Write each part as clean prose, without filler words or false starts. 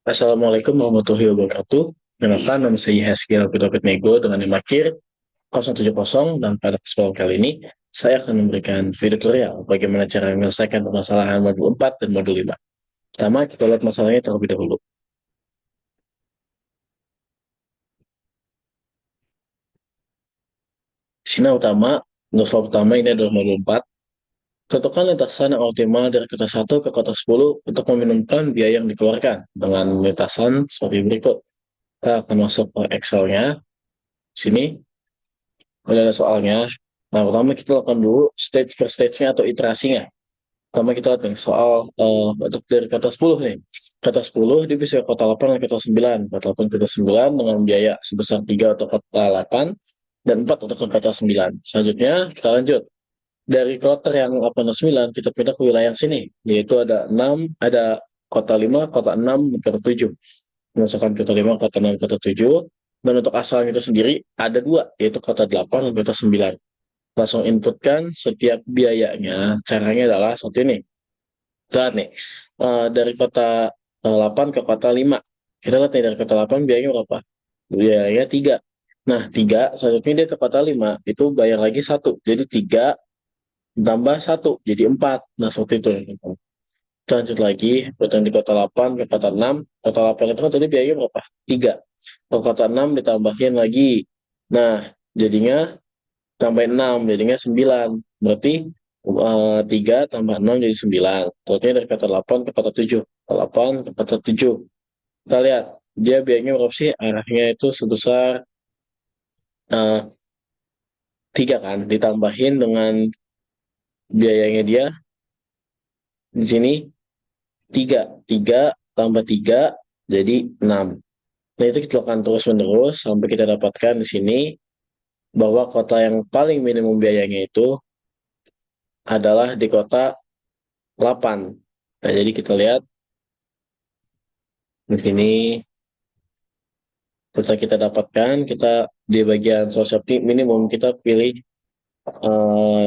Assalamualaikum warahmatullahi wabarakatuh. Perkenalkan, nama saya Haski David Nego dengan NIM akhir 070 dan pada kesempatan kali ini saya akan memberikan video tutorial bagaimana cara menyelesaikan permasalahan modul 4 dan modul 5. Pertama, kita lihat masalahnya terlebih dahulu. Sinar utama, untuk soal pertama ini adalah modul 4. Tentukan lintasan yang optimal dari kota 1 ke kota 10 untuk meminimumkan biaya yang dikeluarkan dengan lintasan seperti berikut. Kita akan masuk ke Excel-nya. Sini udah ada soalnya. Nah, pertama kita lakukan dulu stage per stage-nya atau iterasinya. Pertama kita lihat nih, soal untuk dari kata 10 nih. Kata 10 dia bisa kota 8 dan kota 9. Kota 8 kota 9 dengan biaya sebesar 3 untuk kota 8 dan 4 untuk kota 9. Selanjutnya kita lanjut. Dari kloter yang 8 dan 9 kita pindah ke wilayah yang sini, yaitu ada 6, ada kota 5, kota 6, dan kota 7. Masukkan kota 5, kota 6, kota 7. Dan untuk asalnya itu sendiri ada dua, yaitu kota 8 dan kota 9. Langsung inputkan setiap biayanya. Caranya adalah seperti ini. Lihat nih, dari kota 8 ke kota 5. Kita lihat nih, dari kota 8 biayanya berapa? Biayanya 3. Nah, 3, selanjutnya dia ke kota 5, itu bayar lagi 1. Jadi 3 tambah 1, jadi 4. Nah, seperti itu. Kita lanjut lagi, buat yang di kota 8 ke kota 6. Kota 8 itu kan tadi biayanya berapa? 3. Ke kota 6 ditambahin lagi. Nah, jadinya tambah 6 jadinya 9. Berarti 3 tambah 6 jadi 9. Totalnya dari kata 8 ke kata 7. 8 ke kata 7. Kita lihat, dia biayanya berapa sih? Arahnya itu sebesar 3 kan. Ditambahin dengan biayanya dia di sini 3. 3 tambah 3 jadi 6. Nah, itu kita lakukan terus menerus sampai kita dapatkan di sini bahwa kota yang paling minimum biayanya itu adalah di kota 8. Nah, jadi kita lihat di sini setelah kita dapatkan, kita di bagian source minimum kita pilih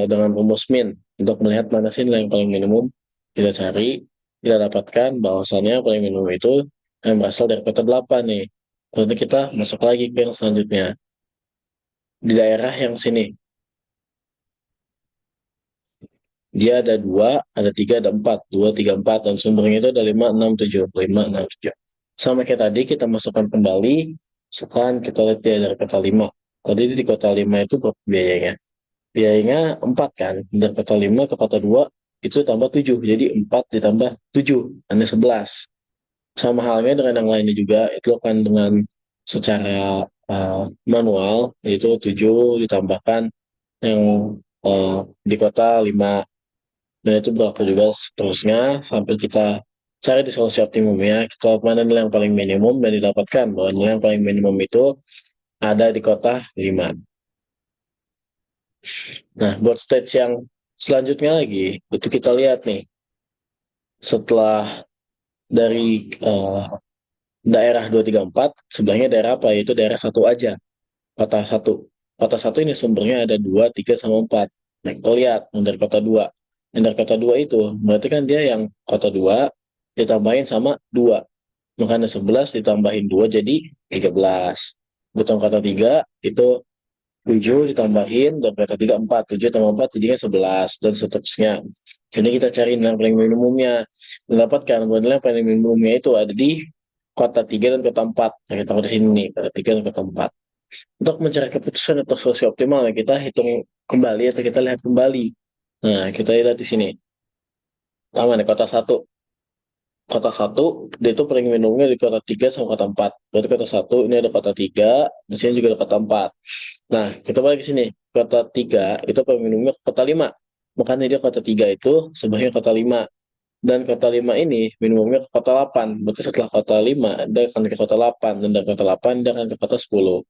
dengan rumus min untuk melihat mana sih nilai yang paling minimum. Kita cari, kita dapatkan bahwasannya paling minimum itu yang berasal dari kota 8 nih. Lalu kita masuk lagi ke yang selanjutnya. Di daerah yang sini, dia ada 2, ada 3, ada 4. 2, 3, 4. Dan sumbernya itu ada 5, 6, 7. 5, 6, 7. Sama kayak tadi, kita masukkan kembali. Sekarang kita lihat ya dari kota 5. Tadi di kota 5 itu berapa biayanya? Biayanya 4 kan. Dari kota 5 ke kota 2 itu tambah 7. Jadi 4 ditambah 7. Ada 11. Sama halnya dengan yang lainnya juga. Itu akan dengan secara manual. Yaitu 7 ditambahkan yang di kota 5. Dan itu berlaku juga seterusnya sampai kita cari di solusi optimumnya, kita lihat mana nilai yang paling minimum dan didapatkan bahwa nilai yang paling minimum itu ada di kota 5. Nah, buat stage yang selanjutnya lagi, itu kita lihat nih, setelah dari daerah 2, 3, 4, sebelahnya daerah apa? Yaitu daerah satu aja, kota satu. Kota satu ini sumbernya ada 2, 3, sama 4. Nah, kita lihat yang dari kota 2. Yang dari kota 2 itu, berarti kan dia yang kota 2 ditambahin sama 2. Makanya 11 ditambahin 2 jadi 13. Buton kata 3 itu 7 ditambahin dan kata 3 4. 7 tambah 4 jadinya 11 dan seterusnya. Jadi kita cari nilai paling minimumnya. Mendapatkan bahwa nilai paling minimumnya itu ada di kota 3 dan kota 4. Nah, kita di sini nih, kota 3 dan kota 4. Untuk mencari keputusan atau solusi optimal, kita hitung kembali atau kita lihat kembali. Nah, kita lihat di sini. Pertama nih, kota 1. Kota satu dia itu paling minimumnya di kota 3 sama kota 4. Berarti kota satu ini ada kota 3, di sini juga ada kota 4. Nah, kita balik ke sini. Kota 3 itu paling minimumnya kota 5. Makanya dia kota 3 itu sebagai kota 5. Dan kota 5 ini minimumnya ke kota 8. Berarti setelah kota 5 dia akan ke kota 8. Dan dari kota 8 dia akan ke kota 10.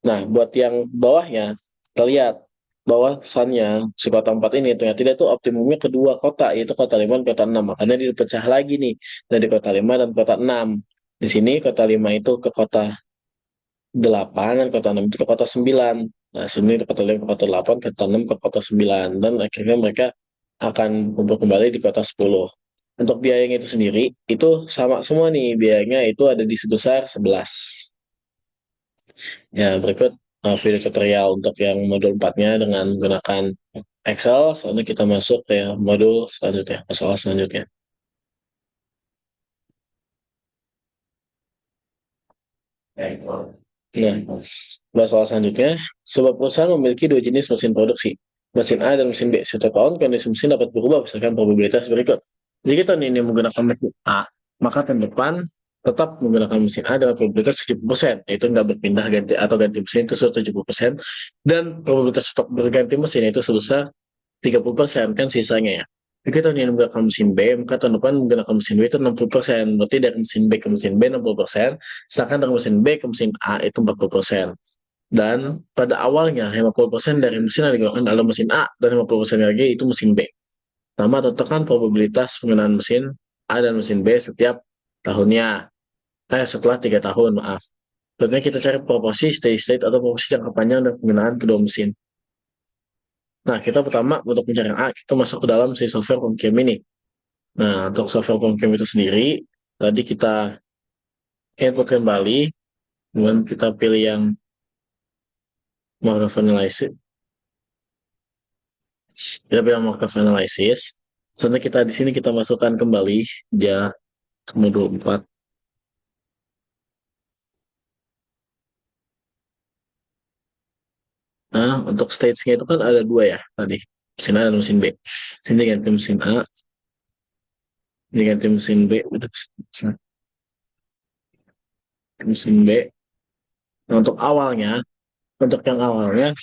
Nah, buat yang bawahnya, kita lihat bahwasannya si kota 4 ini ternyata dia tuh optimumnya kedua kota, yaitu kota 5 dan kota 6. Makanya dia dipecah lagi nih dari kota 5 dan kota 6. Di sini kota 5 itu ke kota 8 dan kota 6 itu ke kota 9. Nah, sini kota 5 ke kota 8, kota 6 ke kota 9. Dan akhirnya mereka akan kumpul kembali di kota 10. Untuk biayanya itu sendiri, itu sama semua nih, biayanya itu ada di sebesar 11. Ya, berikut video tutorial untuk yang modul 4-nya dengan menggunakan Excel. Selanjutnya kita masuk ke modul selanjutnya, ke soal selanjutnya. Nah, soal selanjutnya, sebuah perusahaan memiliki dua jenis mesin produksi, mesin A dan mesin B. Setiap tahun kondisi mesin dapat berubah berdasarkan probabilitas berikut. Jika tahun ini menggunakan mesin A, maka tahun depan tetap menggunakan mesin A dengan probabilitas 70%, yaitu nggak berpindah ganti atau ganti mesin itu sebesar 70%, dan probabilitas stok berganti mesin itu sebesar 30% kan sisanya ya. Jika tahun ini menggunakan mesin B, maka tahun depan menggunakan mesin B itu 60%. Berarti dari mesin B ke mesin B 60%, sedangkan dari mesin B ke mesin A itu 40%. Dan pada awalnya 50% dari mesin yang digunakan adalah mesin A dan 50% lagi itu mesin B. Pertama, tentukan probabilitas penggunaan mesin A dan mesin B setiap tahunnya. Setelah 3 tahun, maaf. Selanjutnya kita cari proporsi steady state atau proporsi jangka panjang dan penggunaan kedua mesin. Nah, kita pertama untuk mencari A, kita masuk ke dalam si software POMCAM ini. Nah, untuk software POMCAM itu sendiri, tadi kita input kembali, kemudian kita pilih yang markup analysis. Kita pilih markup analysis. Selanjutnya kita di sini kita masukkan kembali dia ke modul 4. Nah, untuk stage-nya itu kan ada dua ya tadi. Mesin A dan mesin B. Sini ganti mesin A, ini ganti mesin B, mesin B. Nah, untuk yang awalnya, untuk yang awalnya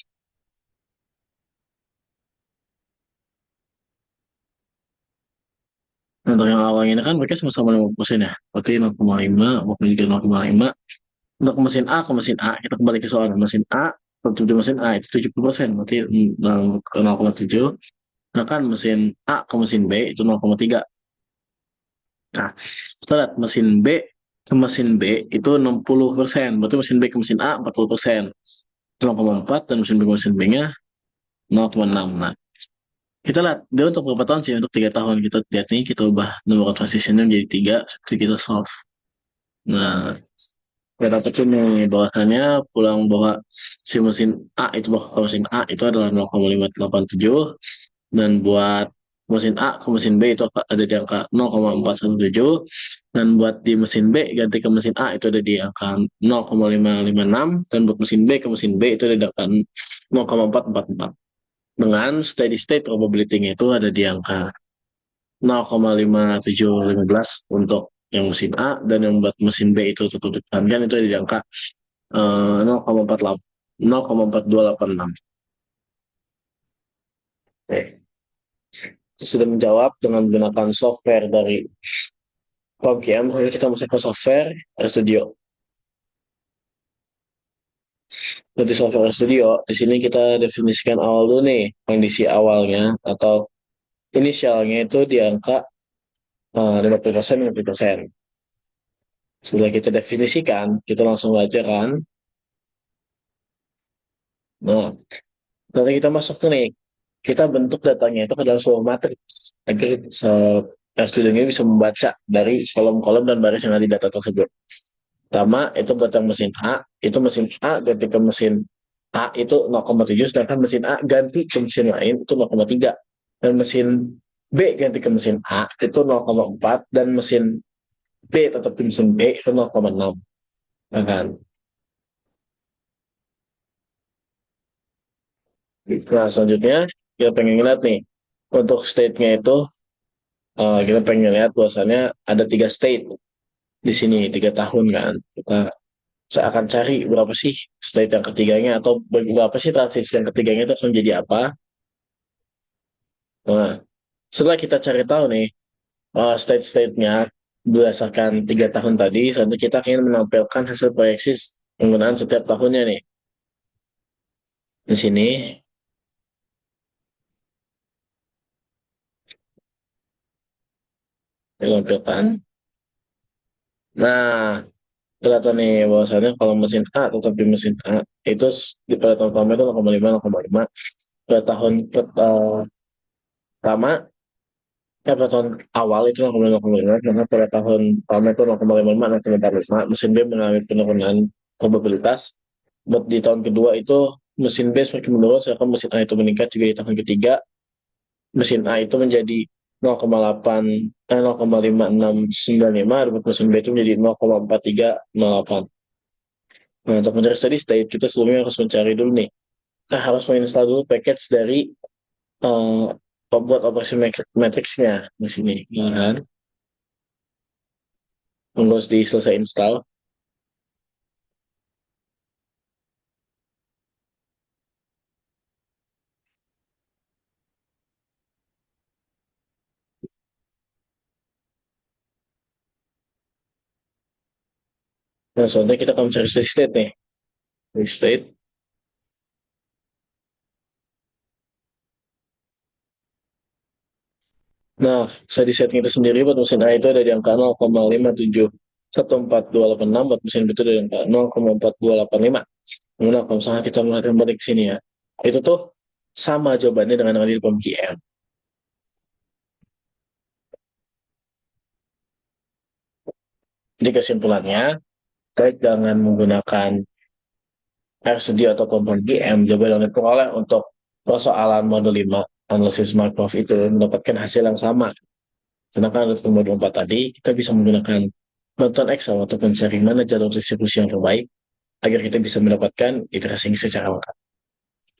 ini kan mereka sama-sama 50% ya. Berarti 0,5, waktu juga 0,5. Untuk mesin A ke mesin A, kita kembali ke soal mesin A, untuk mesin A itu 70%, berarti 0,7. Nah kan mesin A ke mesin B itu 0,3. Nah, kita lihat mesin B ke mesin B itu 60%, berarti mesin B ke mesin A 40%. 0,4 dan mesin B ke mesin B-nya 0,6. Nah, kita lihat dia untuk berapa tahun sih? Untuk 3 tahun. Kita lihat nih, kita ubah nomor transisinya menjadi 3, seperti kita solve. Nah, kita dapetin nih bahwasannya pulang bahwa si mesin A itu bahwa mesin A itu adalah 0,587, dan buat mesin A ke mesin B itu ada di angka 0,417, dan buat di mesin B ganti ke mesin A itu ada di angka 0,556, dan buat mesin B ke mesin B itu ada di angka 0,444. Dengan steady state probability-nya itu ada di angka 0,5715 untuk yang mesin A, dan yang buat mesin B itu tetap ditekankan itu ada di angka 0,48 0,4286. Oke. Sudah menjawab dengan menggunakan software dari PubCam. Lalu kita masuk ke software Studio. Di software Studio, di sini kita definisikan awal dulu nih, kondisi awalnya atau inisialnya itu di angka 50%, 50%. Setelah kita definisikan, kita langsung belajar kan. Nah, nanti kita masuk ke nih, kita bentuk datanya itu ke dalam sebuah matriks agar studionya bisa membaca dari kolom-kolom dan baris yang ada di data tersebut. Pertama, itu buat yang mesin A, itu mesin A ganti ke mesin A itu 0,7, sedangkan mesin A ganti ke mesin lain itu 0,3. Dan mesin B ganti ke mesin A itu 0,4, dan mesin B tetap di mesin B itu 0,6. Nah, kan? Nah, selanjutnya kita pengen lihat nih, untuk state-nya itu kita pengen lihat bahwasannya ada 3 state di sini, 3 tahun kan. Saya akan cari berapa sih state yang ketiganya, atau berapa sih transisi yang ketiganya itu akan jadi apa. Nah, setelah kita cari tahu nih state-state-nya berdasarkan 3 tahun tadi, selanjutnya kita ingin menampilkan hasil proyeksi penggunaan setiap tahunnya nih. Di sini ditampilkan. Nah, kelihatan nih bahwasannya kalau mesin A tetap di mesin A itu di pada tahun pertama itu 0,5, 0,5. Pada tahun pertama pada tahun awal itu 0,5, karena pada tahun pertama itu 0,55, 0,45, mesin B mengalami penurunan probabilitas. Buat di tahun kedua itu mesin B semakin menurun, sedangkan mesin A itu meningkat juga di tahun ketiga. Mesin A itu menjadi 0,8, 0,5695, dan mesin B itu menjadi 0,4308. Nah, untuk mencari steady state, kita sebelumnya harus mencari dulu nih. Nah, harus menginstal dulu package dari eh, pembuat operasi matrixnya di sini, ya kan? Terus di selesai install. Nah, soalnya kita akan mencari steady state nih. Steady state. Nah, steady state itu sendiri buat mesin A itu ada di angka 0,571428, buat mesin B itu ada di angka 0,4285. Kemudian kalau misalnya kita melihat balik ke sini ya, itu tuh sama jawabannya dengan yang ada di PMGM. Jadi kesimpulannya, baik jangan menggunakan RStudio atau PMGM, jawaban yang diperoleh untuk persoalan modul 5 analisis Markov itu mendapatkan hasil yang sama. Sedangkan untuk modul 4 tadi, kita bisa menggunakan bantuan Excel untuk mencari mana jalur distribusi yang terbaik agar kita bisa mendapatkan iterasi ini secara lengkap.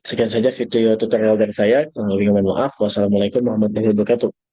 Sekian saja video tutorial dari saya. Kurang lebih mohon maaf. Wassalamualaikum warahmatullahi wabarakatuh.